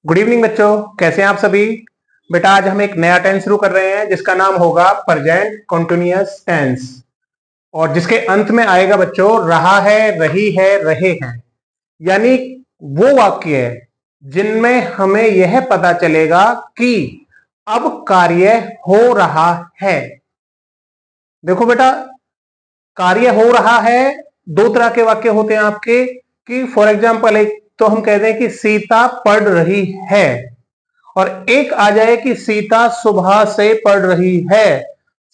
Good evening बच्चों, कैसे हैं आप सभी। बेटा आज हम एक नया टेंस शुरू कर रहे हैं जिसका नाम होगा प्रेजेंट कंटीन्यूअस टेंस और जिसके अंत में आएगा बच्चों रहा है, रही है, रहे हैं। यानी वो वाक्य है जिनमें हमें यह पता चलेगा कि अब कार्य हो रहा है। देखो बेटा, कार्य हो रहा है, दो तरह के वाक्य होते हैं आपके कि फॉर एग्जाम्पल एक तो हम कहते हैं कि सीता पढ़ रही है और एक आ जाए कि सीता सुबह से पढ़ रही है,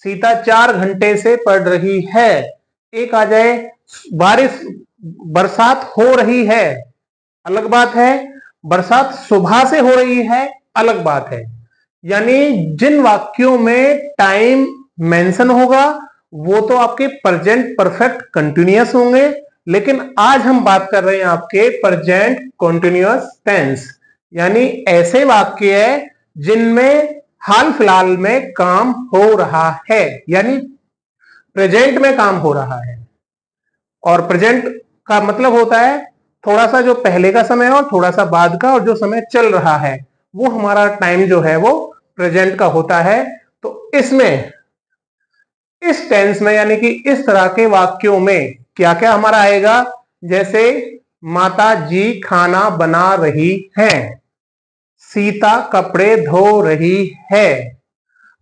सीता 4 घंटे से पढ़ रही है। एक आ जाए बारिश बरसात हो रही है, अलग बात है। बरसात सुबह से हो रही है, अलग बात है। यानी जिन वाक्यों में टाइम मेंशन होगा वो तो आपके प्रेजेंट परफेक्ट कंटिन्यूअस होंगे, लेकिन आज हम बात कर रहे हैं आपके प्रेजेंट कंटिन्यूअस टेंस, यानी ऐसे वाक्य है जिनमें हाल फिलहाल में काम हो रहा है, यानी प्रेजेंट में काम हो रहा है। और प्रेजेंट का मतलब होता है थोड़ा सा जो पहले का समय है और थोड़ा सा बाद का, और जो समय चल रहा है वो हमारा टाइम जो है वो प्रेजेंट का होता है। तो इसमें इस टेंस में यानी कि इस तरह के वाक्यों में क्या क्या हमारा आएगा, जैसे माता जी खाना बना रही हैं, सीता कपड़े धो रही है,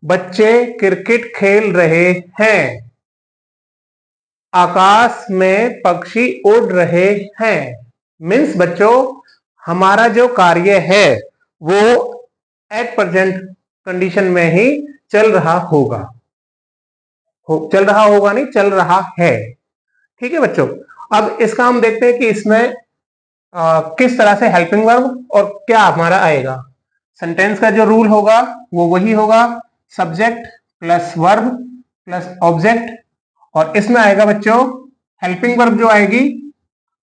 बच्चे क्रिकेट खेल रहे हैं, आकाश में पक्षी उड़ रहे हैं। मीन्स बच्चों हमारा जो कार्य है वो एट प्रेजेंट कंडीशन में ही चल रहा होगा, चल रहा होगा नहीं, चल रहा है। ठीक है बच्चों, अब इसका हम देखते हैं कि इसमें किस तरह से हेल्पिंग वर्ब और क्या हमारा आएगा। सेंटेंस का जो रूल होगा वो वही होगा, subject plus verb plus object. और इसमें आएगा बच्चों हेल्पिंग वर्ब जो आएगी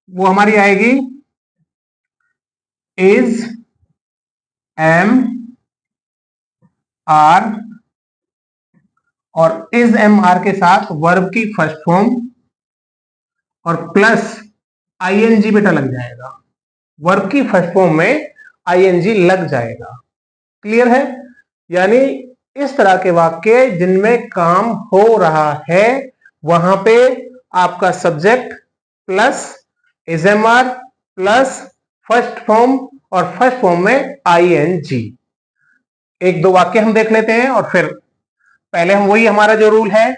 वो हमारी आएगी इज, एम, आर, और इज एम आर के साथ वर्ब की फर्स्ट फॉर्म और प्लस आईएनजी बेटा लग जाएगा। वर्ब की फर्स्ट फॉर्म में आईएनजी लग जाएगा। क्लियर है। यानी इस तरह के वाक्य जिनमें काम हो रहा है वहां पे आपका subject plus is am are plus first form और फर्स्ट फॉर्म में आईएनजी। एक दो वाक्य हम देख लेते हैं और फिर पहले हम वही हमारा जो रूल है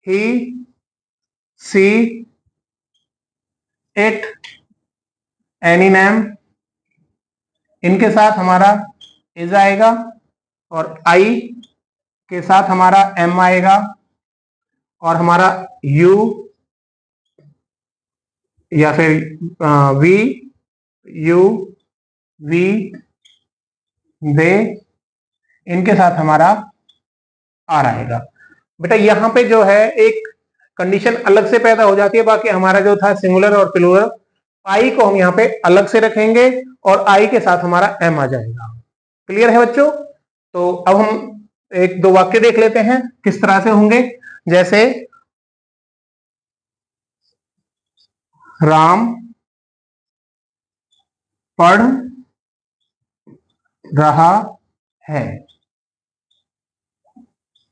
he, she, it, any name, इनके साथ हमारा इज आएगा और आई के साथ हमारा एम आएगा और हमारा यू या फिर वी, यू, वी, दे, इनके साथ हमारा आर आएगा। बेटा यहां पे जो है एक कंडीशन अलग से पैदा हो जाती है, बाकी हमारा जो था सिंगुलर और प्लूरल, आई को हम यहाँ पे अलग से रखेंगे और आई के साथ हमारा एम आ जाएगा। क्लियर है बच्चों। तो अब हम एक दो वाक्य देख लेते हैं किस तरह से होंगे। जैसे राम पढ़ रहा है।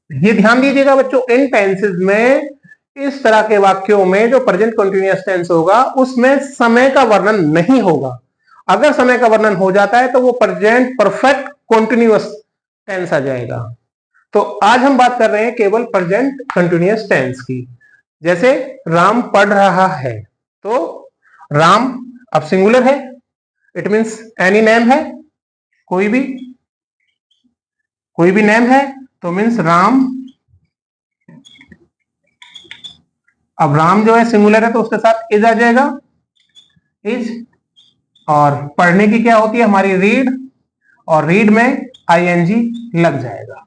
ये ध्यान दीजिएगा बच्चों, इन टेंसेस में इस तरह के वाक्यों में जो प्रेजेंट कंटीन्यूअस टेंस होगा उसमें समय का वर्णन नहीं होगा। अगर समय का वर्णन हो जाता है तो वो प्रेजेंट परफेक्ट कंटीन्यूअस टेंस आ जाएगा। तो आज हम बात कर रहे हैं केवल प्रेजेंट कंटीन्यूअस टेंस की। जैसे राम पढ़ रहा है, तो राम अब सिंगुलर है, इट मींस एनी नेम है, कोई भी नेम है, तो मींस राम। अब राम जो है सिंगुलर है तो उसके साथ इज आ जाएगा, इज। और पढ़ने की क्या होती है हमारी रीड, और रीड में आईएनजी लग जाएगा,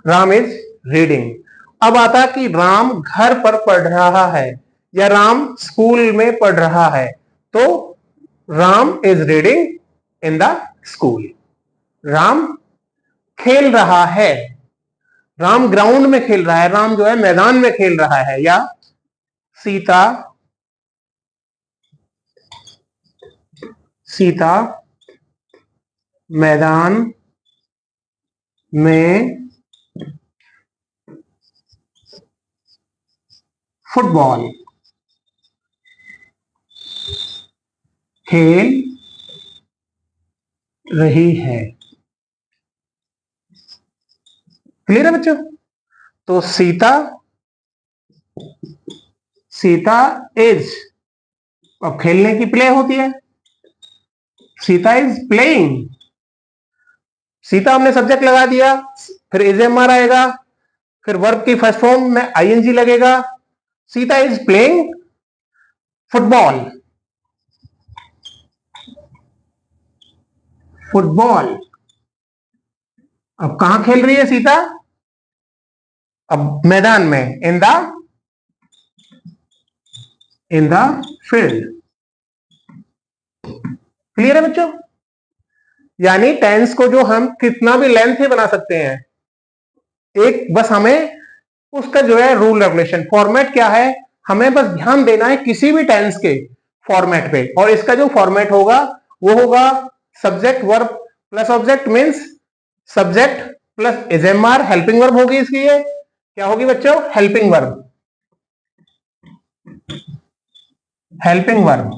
राम इज रीडिंग। अब आता कि राम घर पर पढ़ रहा है या राम स्कूल में पढ़ रहा है, तो Ram is reading in the school. Ram खेल रहा है, राम ग्राउंड में खेल रहा है, राम जो है मैदान में खेल रहा है। या सीता मैदान में फुटबॉल खेल रही है। क्लियर है बच्चों? तो सीता इज, अब खेलने की प्ले होती है, सीता इज प्लेइंग। सीता हमने सब्जेक्ट लगा दिया, फिर इज एम आर आएगा, फिर वर्ब की फर्स्ट फॉर्म में आईएनजी लगेगा। Sita is playing football. Football अब कहां खेल रही है सीता? अब मैदान में, इन द फील्ड। क्लियर है बच्चों? यानी टेंस को जो हम कितना भी लेंथ ही बना सकते हैं, एक बस हमें उसका जो है रूल रेगुलेशन फॉर्मेट क्या है, हमें बस ध्यान देना है किसी भी टेंस के फॉर्मेट पे। और इसका जो फॉर्मेट होगा वो होगा subject verb plus object, means subject plus is am are, helping verb होगी इसकी। ये क्या होगी बच्चों? Helping verb. हेल्पिंग वर्ब,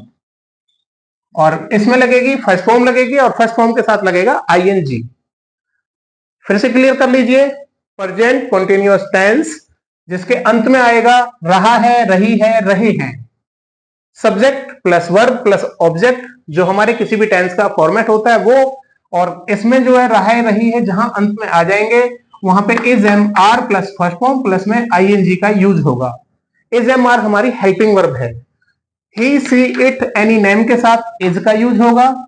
और इसमें लगेगी फर्स्ट फॉर्म लगेगी, और फर्स्ट फॉर्म के साथ लगेगा आईएनजी। फिर से क्लियर कर लीजिए, प्रेजेंट कंटीन्यूअस टेंस जिसके अंत में आएगा रहा है, रही है, रहे हैं, subject plus verb plus object, जो हमारे किसी भी टेंस का फॉर्मेट होता है वो। और इसमें जो है रहा है, रही है, जहां अंत में आ जाएंगे वहां पे is am are plus first form plus में आईएनजी का यूज होगा। इज एम आर हमारी हेल्पिंग वर्ब है। He she it any name के साथ इज का यूज होगा,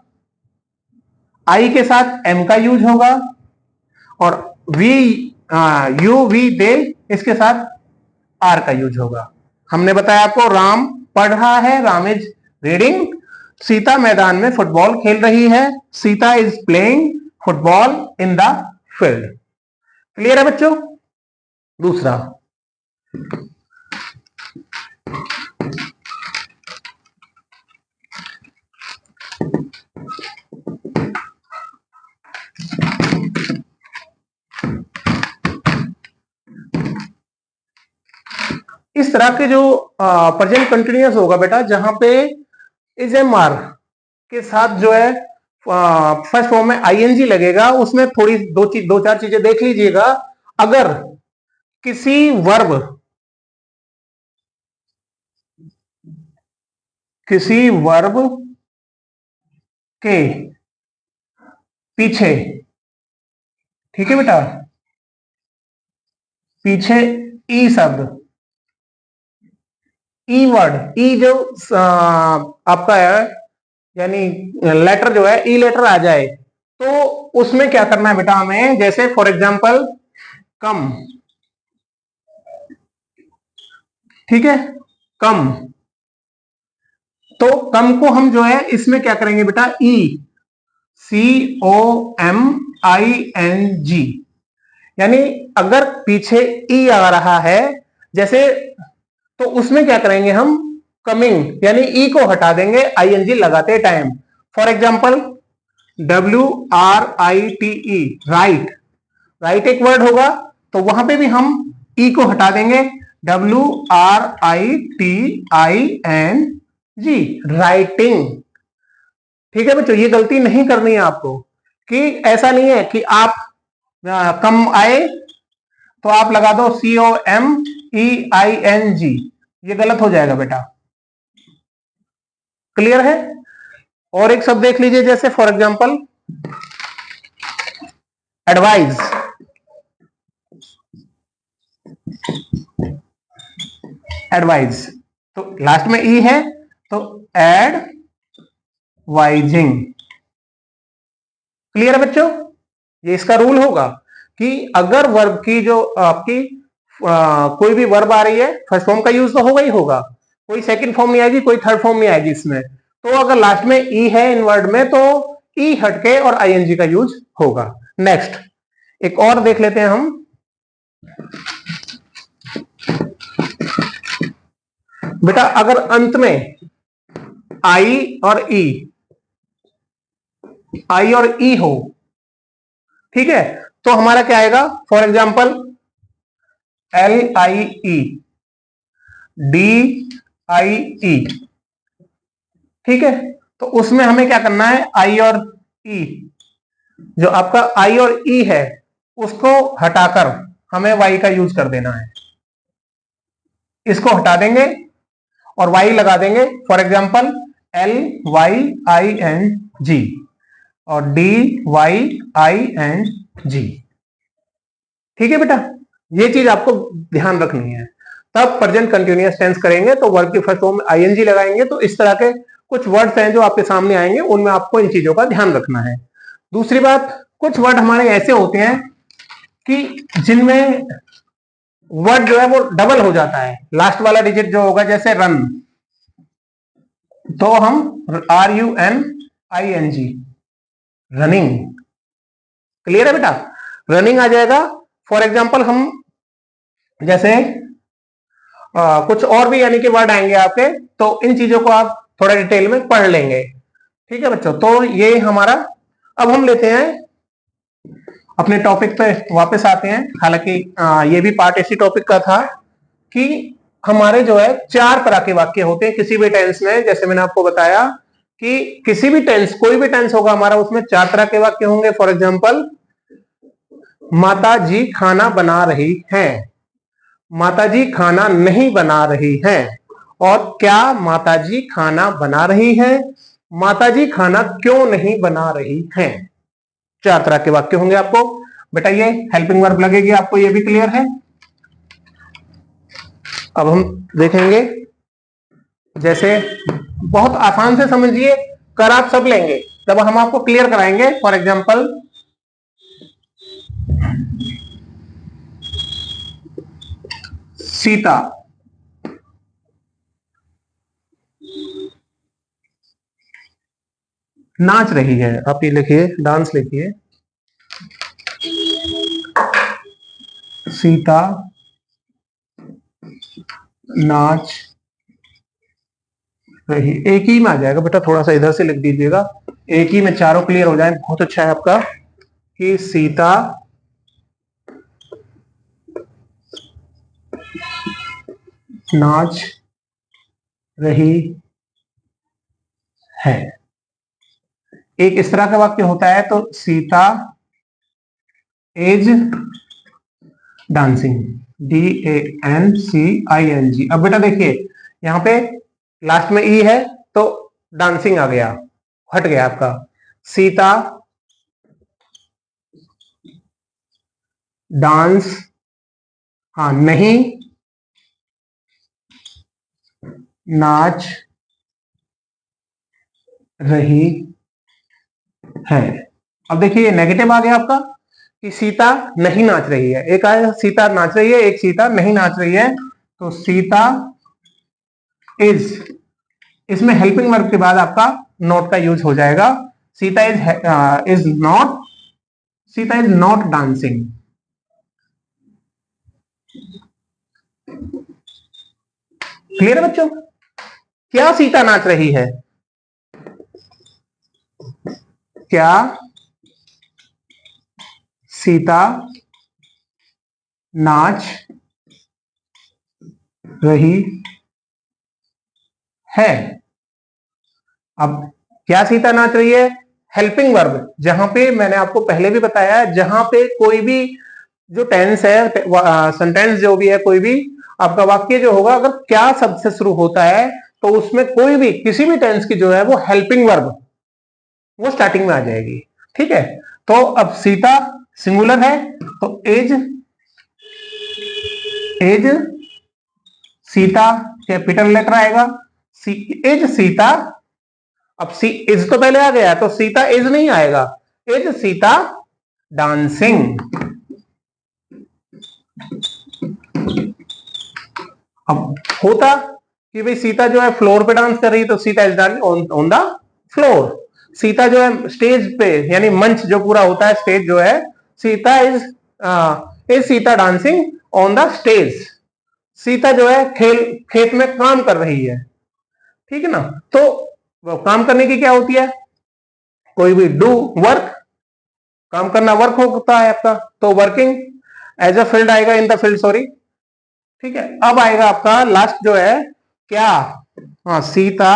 आई के साथ एम का यूज होगा, और वी यू वी दे इसके साथ आर का यूज होगा। हमने बताया आपको राम पढ़ रहा है, राम इज रीडिंग। सीता मैदान में फुटबॉल खेल रही है, Sita is playing football in the field. Clear है बच्चों? दूसरा, इस तरह के जो प्रेजेंट कंटिन्यूअस होगा बेटा, जहां पे इज एम आर के साथ जो है फर्स्ट फॉर्म में आईएनजी लगेगा, उसमें थोड़ी दो चार चीजें देख लीजिएगा। अगर किसी वर्ब के पीछे, ठीक है बेटा, पीछे ई शब्द, ई वर्ड, ई जो आपका है, यानी लेटर जो है ई लेटर आ जाए, तो उसमें क्या करना है बेटा हमें? जैसे फॉर एग्जांपल कम, ठीक है, कम, तो कम को हम जो है इसमें क्या करेंगे बेटा? ई, COMING, यानी अगर पीछे ई आ रहा है जैसे, तो उसमें क्या करेंगे हम? कमिंग, यानी ई को हटा देंगे आईएनजी लगाते time. For example WRITE, right, right एक वर्ड होगा, तो वहां पे भी हम ई को हटा देंगे, WRITING, राइटिंग। ठीक है बच्चों, ये गलती नहीं करनी है आपको, कि ऐसा नहीं है कि आप कम आए तो आप लगा दो COMEING, ये गलत हो जाएगा बेटा। क्लियर है? और एक शब्द देख लीजिए, जैसे फॉर एग्जांपल एडवाइज, एडवाइज, तो लास्ट में ई है, तो एडवाइजिंग। क्लियर है बच्चों? ये इसका रूल होगा कि अगर वर्ब की जो आपकी कोई भी वर्ब आ रही है, फर्स्ट फॉर्म का यूज तो होगा ही होगा, कोई सेकंड फॉर्म नहीं आएगी, कोई थर्ड फॉर्म नहीं आएगी इसमें, तो अगर लास्ट में ई है इन वर्ड में, तो ई हटके और आईएनजी का यूज होगा। नेक्स्ट एक और देख लेते हैं हम, बेटा अगर अंत में आई और ई आई और ई हो, ठीक है, तो हमारा क्या आएगा, फॉर एग्जाम्पल LIE, DIE, ठीक है, तो उसमें हमें क्या करना है, आई और ई, जो आपका आई और ई है उसको हटाकर हमें वाई का यूज कर देना है, इसको हटा देंगे और वाई लगा देंगे, फॉर एग्जाम्पल LYING और DYING, ठीक है बेटा, ये चीज आपको ध्यान रखनी है। तब प्रेजेंट कंटिन्यूअस टेंस करेंगे तो वर्ब की फर्स्ट फॉर्म में ING लगाएंगे, तो इस तरह के कुछ वर्ड्स हैं जो आपके सामने आएंगे, उनमें आपको इन चीजों का ध्यान रखना है। दूसरी बात, कुछ वर्ड हमारे ऐसे होते हैं कि जिनमें वर्ड जो है वो डबल हो जाता है, लास्ट वाला डिजिट जो होगा, जैसे रन, तो हम RUNING, रनिंग, क्लियर है बेटा, रनिंग आ जाएगा। फॉर एग्जाम्पल हम जैसे कुछ और भी यानी कि वर्ड आएंगे आपके, तो इन चीजों को आप थोड़ा डिटेल में पढ़ लेंगे, ठीक है बच्चों। तो ये हमारा, अब हम लेते हैं अपने टॉपिक पे वापस आते हैं। हालांकि ये भी पार्ट इसी टॉपिक का था कि हमारे जो है 4 तरह के वाक्य होते हैं किसी भी टेंस में। जैसे मैंने आपको बताया कि किसी भी टेंस, कोई भी टेंस होगा हमारा, उसमें 4 तरह के वाक्य होंगे। फॉर एग्जाम्पल, माता जी खाना बना रही हैं, माता जी खाना नहीं बना रही हैं, और क्या माता जी खाना बना रही हैं, माता जी खाना क्यों नहीं बना रही हैं। 4 तरह के वाक्य होंगे आपको बेटा, ये हेल्पिंग वर्ब लगेगी आपको, ये भी क्लियर है। अब हम देखेंगे, जैसे बहुत आसान से समझिए, कर आप सब लेंगे, तब हम आपको क्लियर कराएंगे। फॉर एग्जाम्पल, सीता नाच रही है, आप ये लिखिए, डांस लिखिए, सीता नाच रही, एक ही में आ जाएगा बेटा, थोड़ा सा इधर से लिख दीजिएगा, एक ही में चारों क्लियर हो जाए, बहुत अच्छा है आपका, कि सीता नाच रही है। एक इस तरह का वाक्य होता है, तो सीता इज डांसिंग, DANCING। अब बेटा देखिए, यहां पे लास्ट में ई है तो डांसिंग आ गया, हट गया आपका। सीता डांस, हाँ, नहीं नाच रही है। अब देखिए ये नेगेटिव आ गया आपका, कि सीता नहीं नाच रही है, एक आया सीता नाच रही है, एक सीता नहीं नाच रही है, तो सीता इज, इसमें हेल्पिंग वर्ब के बाद आपका नॉट का यूज हो जाएगा। Sita is not, Sita is not dancing. Clear है बच्चों, क्या सीता नाच रही है, क्या सीता नाच रही है। अब क्या सीता नाच रही है, हेल्पिंग वर्ब, जहां पे मैंने आपको पहले भी बताया, जहां पे कोई भी जो टेंस है, सेंटेंस जो भी है, कोई भी आपका वाक्य जो होगा, अगर क्या शब्द से शुरू होता है, तो उसमें कोई भी किसी भी टेंस की जो है वो हेल्पिंग वर्ब वो स्टार्टिंग में आ जाएगी, ठीक है। तो अब सीता सिंगुलर है, तो as, as Sita capital letter आएगा, एज सीता। अब सी इज तो पहले आ गया, तो सीता इज नहीं आएगा, इज सीता डांसिंग। अब होता कि भाई सीता जो है फ्लोर पे डांस कर रही है, तो Sita is dancing on the floor. Sita जो है स्टेज पे, यानी मंच जो पूरा होता है, स्टेज जो है, Sita is Sita dancing on the stage. Sita जो है खेत में काम कर रही है, ठीक है ना। तो वो काम करने की क्या होती है, कोई भी डू वर्क, काम करना वर्क होता है आपका, तो वर्किंग एज अ फील्ड आएगा, इन द फील्ड, सॉरी। ठीक है, अब आएगा आपका लास्ट जो है क्या, हाँ सीता,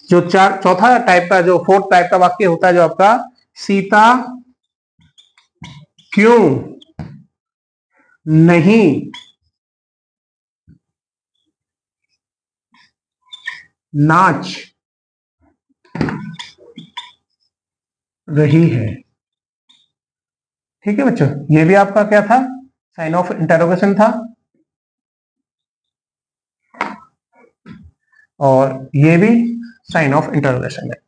जो चौथा टाइप का, जो फोर्थ टाइप का वाक्य होता है जो आपका, सीता क्यों नहीं नाच रही है। ठीक है बच्चों, ये भी आपका क्या था, साइन ऑफ इंटरोगेशन था, और ये भी साइन ऑफ इंटरोगेशन है।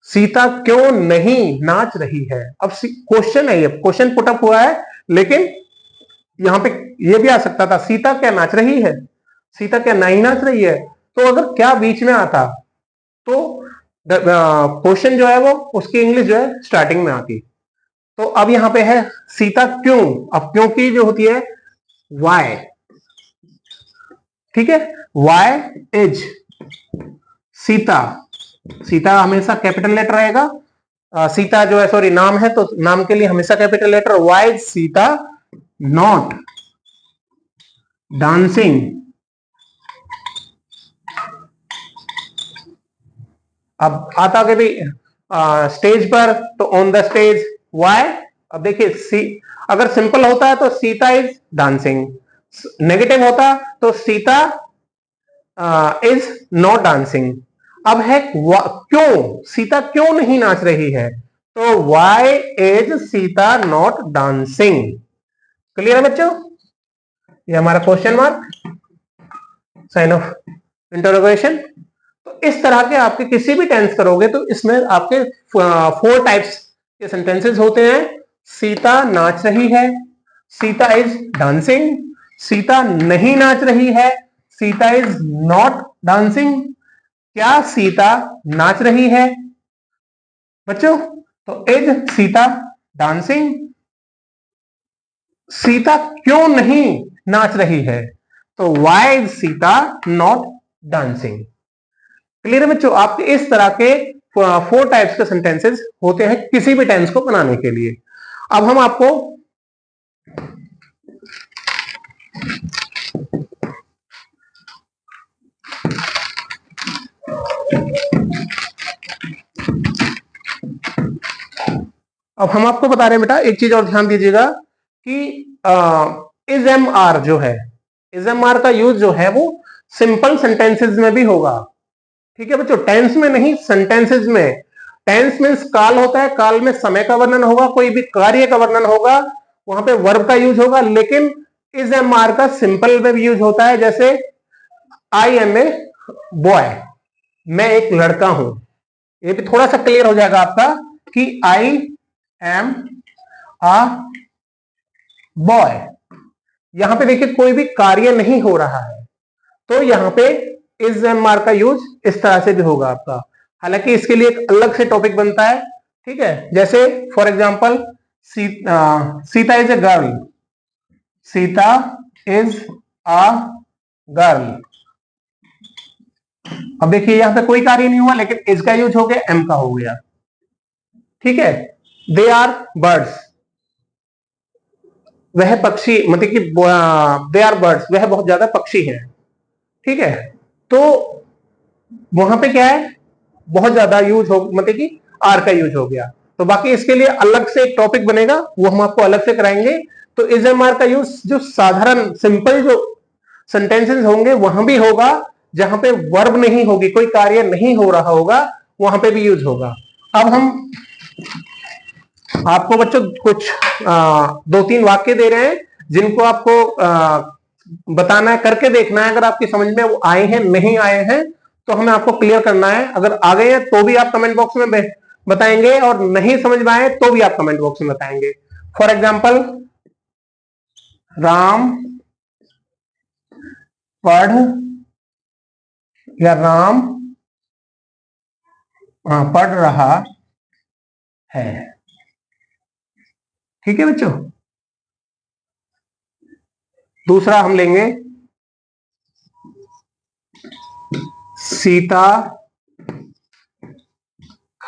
सीता क्यों नहीं नाच रही है, अब क्वेश्चन है, ये क्वेश्चन पुटअप हुआ है, लेकिन यहां पे ये भी आ सकता था, सीता क्या नाच रही है, सीता क्या नहीं नाच रही है, तो अगर क्या बीच में आता तो क्वेश्चन जो है वो उसकी इंग्लिश जो है स्टार्टिंग में आती। तो अब यहां पे है सीता क्यों, अब क्यों की जो होती है वाई, ठीक है, वाई इज सीता, सीता हमेशा कैपिटल लेटर रहेगा, सीता जो है सॉरी नाम है तो नाम के लिए हमेशा capital letter, why is Sita not dancing, अब आता कि भाई स्टेज पर, तो ऑन द स्टेज वाई, अब देखिए सी, अगर सिंपल होता है तो सीता इज डांसिंग, नेगेटिव होता तो सीता इज नॉट डांसिंग। अब है क्यों, सीता क्यों नहीं नाच रही है, तो why is Sita not dancing. Clear है बच्चों, ये हमारा question mark, sign of interrogation. तो इस तरह के आपके किसी भी टेंस करोगे तो इसमें आपके 4 टाइप्स के सेंटेंसेस होते हैं, सीता नाच रही है, सीता इज डांसिंग, सीता नहीं नाच रही है, सीता इज नॉट डांसिंग, क्या सीता नाच रही है बच्चों, तो इज सीता डांसिंग, सीता क्यों नहीं नाच रही है, तो why is Sita not dancing. Clear है बच्चों, आपके इस तरह के 4 टाइप्स के सेंटेंसेस होते हैं किसी भी टेंस को बनाने के लिए। अब हम आपको बता रहे हैं बेटा, एक चीज और ध्यान दीजिएगा कि इज एम आर जो है, इज एम आर का यूज जो है वो सिंपल सेंटेंसेस में भी होगा। ठीक है बच्चों, टेंस में नहीं, सेंटेंसेस में। टेंस मीन्स काल होता है, काल में समय का वर्णन होगा, कोई भी कार्य का वर्णन होगा, वहां पे वर्ब का यूज होगा, लेकिन इज एम आर का सिंपल में भी यूज होता है, जैसे आई एम ए बॉय, मैं एक लड़का हूं, ये भी थोड़ा सा क्लियर हो जाएगा आपका कि आई एम अ बॉय, यहां पे देखिए कोई भी कार्य नहीं हो रहा है, तो यहां पे इज एम आर का यूज इस तरह से भी होगा आपका, हालांकि इसके लिए एक अलग से टॉपिक बनता है। ठीक है, जैसे for example Sita is a girl, Sita is a girl, अब देखिए यहां पे कोई कार्य नहीं हुआ, लेकिन इज का यूज हो गया, एम का हो गया। ठीक है, दे आर बर्ड्स, वह पक्षी, मतलब कि दे आर बर्ड्स, वह बहुत ज्यादा पक्षी है। ठीक है, तो वहां पे क्या है, बहुत ज्यादा यूज हो, मतलब कि आर का यूज हो गया, तो बाकी इसके लिए अलग से एक टॉपिक बनेगा, वो हम आपको अलग से कराएंगे। तो इज एम आर का यूज जो साधारण सिंपल जो सेंटेंसेस होंगे वहां भी होगा, जहां पे वर्ब नहीं होगी, कोई कार्य नहीं हो रहा होगा, वहां पे भी यूज होगा। अब हम आपको बच्चों कुछ 2-3 वाक्य दे रहे हैं, जिनको आपको बताना है, करके देखना है, अगर आपकी समझ में वो आए हैं नहीं आए हैं तो हमें आपको क्लियर करना है, अगर आ गए हैं तो भी आप कमेंट बॉक्स में बताएंगे, और नहीं समझ में आए तो भी आप कमेंट बॉक्स में बताएंगे। फॉर एग्जाम्पल, राम पढ़, या राम पढ़ रहा है। ठीक है बच्चों, दूसरा हम लेंगे, सीता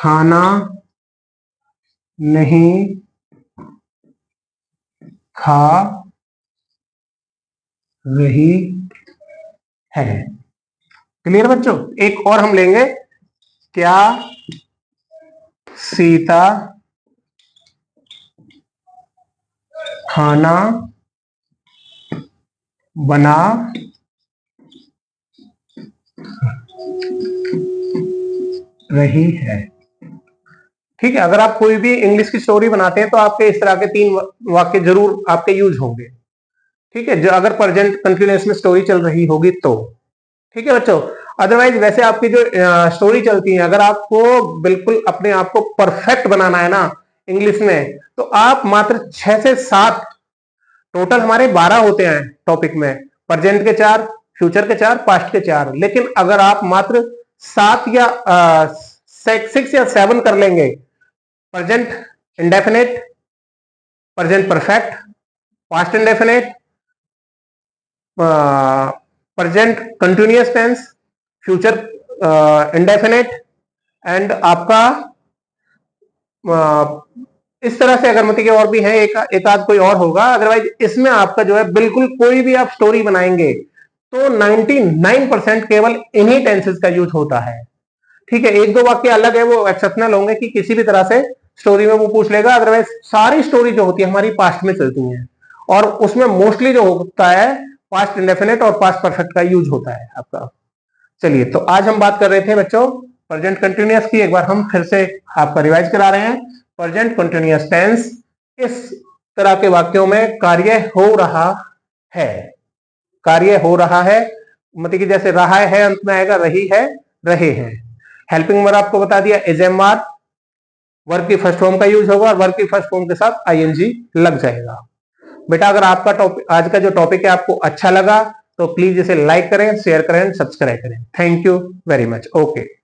खाना नहीं खा रही है। क्लियर बच्चों? एक और हम लेंगे, क्या सीता खाना बना रही है। ठीक है, अगर आप कोई भी इंग्लिश की स्टोरी बनाते हैं तो आपके इस तरह के 3 वाक्य जरूर आपके यूज होंगे। ठीक है, जो अगर प्रेजेंट कंटिन्यूअस में स्टोरी चल रही होगी तो। ठीक है बच्चों, अदरवाइज वैसे आपकी जो स्टोरी चलती है, अगर आपको बिल्कुल अपने आप को परफेक्ट बनाना है ना इंग्लिश में, तो आप मात्र 6 से 7, टोटल हमारे 12 होते हैं टॉपिक में, प्रेजेंट के 4, फ्यूचर के 4, पास्ट के 4, लेकिन अगर आप मात्र 7 या 6 या 7 कर लेंगे, present indefinite, present perfect, past indefinite, present continuous tense, future indefinite, and आपका इस तरह से अगर मतलब और भी है, एक आध कोई और होगा। अदरवाइज इसमें आपका जो है बिल्कुल कोई भी आप स्टोरी बनाएंगे तो 99% केवल इन्हीं टेंसेस का यूज होता है। ठीक है, एक दो वाक्य अलग है, वो एक्सेप्शनल होंगे कि किसी भी तरह से स्टोरी में वो पूछ लेगा, अदरवाइज सारी स्टोरी जो होती है हमारी पास्ट में चलती है, और उसमें मोस्टली जो होता है पास्ट इंडेफिनेट और पास्ट परफेक्ट का यूज होता है आपका। चलिए, तो आज हम बात कर रहे थे बच्चों प्रेजेंट कंटिन्यूअस की। एक बार हम फिर से आपका रिवाइज करा रहे हैं। प्रेजेंट कंटिन्यूअस टेंस, इस तरह के वाक्यों में कार्य हो रहा है, कार्य हो रहा है मतलब कि जैसे रहा है अंत में आएगा, रही है, रहे हैं। हेल्पिंग वर्ब आपको बता दिया, इज एम आर, वर्ब की फर्स्ट फॉर्म का यूज होगा और वर्ब की फर्स्ट फॉर्म के साथ आईएनजी लग जाएगा। बेटा अगर आपका टॉपिक, आज का जो टॉपिक है आपको अच्छा लगा तो प्लीज इसे लाइक करें, शेयर करें, सब्सक्राइब करें। Thank you very much. Okay.